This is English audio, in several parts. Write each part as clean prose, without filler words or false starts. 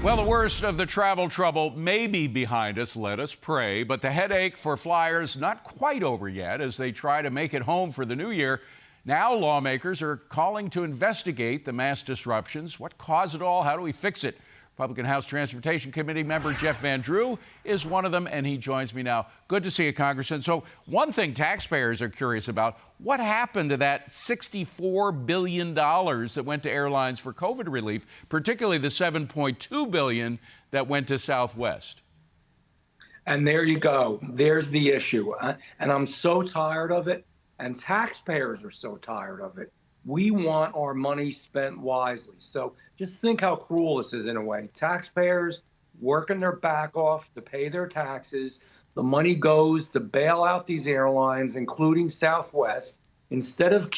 Well, the worst of the travel trouble may be behind us, let us pray, but the headache for flyers not quite over yet as they try to make it home for the new year. Now lawmakers are calling to investigate the mass disruptions. What caused it all? How do we fix it? Republican House Transportation Committee member Jeff Van Drew is one of them, and he joins me now. Good to see you, Congressman. So one thing taxpayers are curious about, what happened to that $64 billion that went to airlines for COVID relief, particularly the $7.2 billion that went to Southwest? And there you go. There's the issue. And I'm so tired of it, and taxpayers are so tired of it. We want our money spent wisely. So just think how cruel this is in a way. Taxpayers working their back off to pay their taxes. The money goes to bail out these airlines, including Southwest. Instead of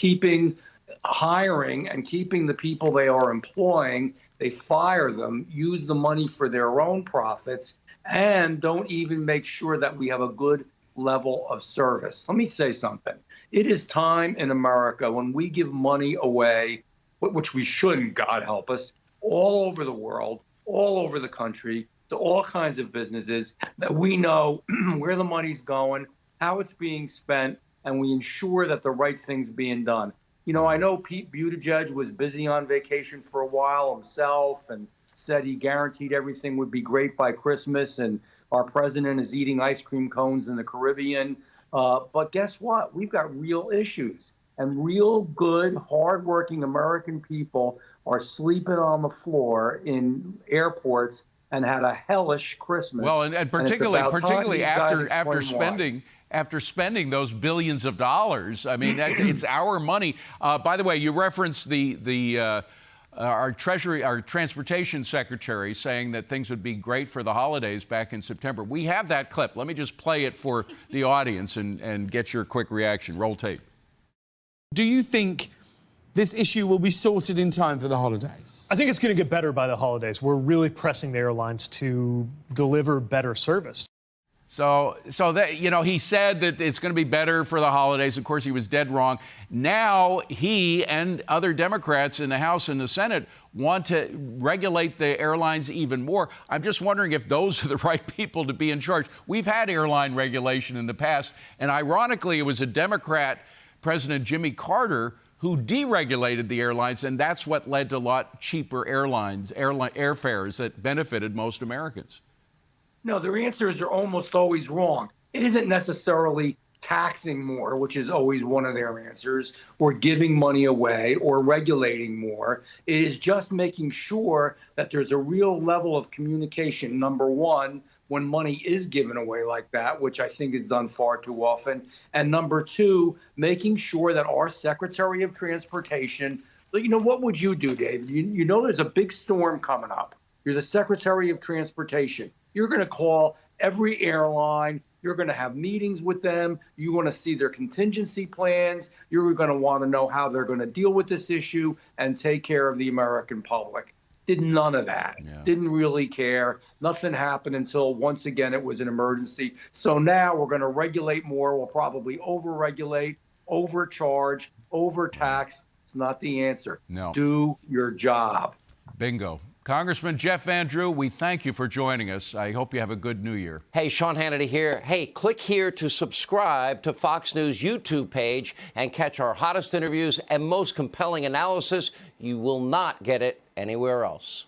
hiring and keeping the people they are employing, they fire them, use the money for their own profits, and don't even make sure that we have a good level of service. Let me say something. It is time in America when we give money away, which we shouldn't, God help us, all over the world, all over the country, to all kinds of businesses, that we know where the money's going, how it's being spent, and we ensure that the right thing's being done. You know, I know Pete Buttigieg was busy on vacation for a while himself and said he guaranteed everything would be great by Christmas, and our president is eating ice cream cones in the Caribbean. But guess what? We've got real issues, and real good, hardworking American people are sleeping on the floor in airports and had a hellish Christmas. Well, and particularly after spending those billions of dollars. I mean, it's our money. By the way, you referenced our Transportation Secretary saying that things would be great for the holidays back in September. We have that clip. Let me just play it for the audience and get your quick reaction. Roll tape. Do you think this issue will be sorted in time for the holidays? I think it's going to get better by the holidays. We're really pressing the airlines to deliver better service. So that, you know, he said that it's going to be better for the holidays. Of course, he was dead wrong. Now he and other Democrats in the House and the Senate want to regulate the airlines even more. I'm just wondering if those are the right people to be in charge. We've had airline regulation in the past, and ironically, it was a Democrat, President Jimmy Carter, who deregulated the airlines, and that's what led to a lot cheaper airfares that benefited most Americans. No, their answers are almost always wrong. It isn't necessarily taxing more, which is always one of their answers, or giving money away, or regulating more. It is just making sure that there's a real level of communication, number one, when money is given away like that, which I think is done far too often. And number two, making sure that our Secretary of Transportation, you know, what would you do, David? You know there's a big storm coming up. You're the Secretary of Transportation. You're going to call every airline. You're going to have meetings with them. You want to see their contingency plans. You're going to want to know how they're going to deal with this issue and take care of the American public. Did none of that. Yeah. Didn't really care. Nothing happened until, once again, it was an emergency. So now we're going to regulate more. We'll probably over-regulate, overcharge, overtax. It's not the answer. No. Do your job. Bingo. Congressman Jeff Van Drew, we thank you for joining us. I hope you have a good New Year. Hey, Sean Hannity here. Hey, click here to subscribe to Fox News YouTube page and catch our hottest interviews and most compelling analysis. You will not get it anywhere else.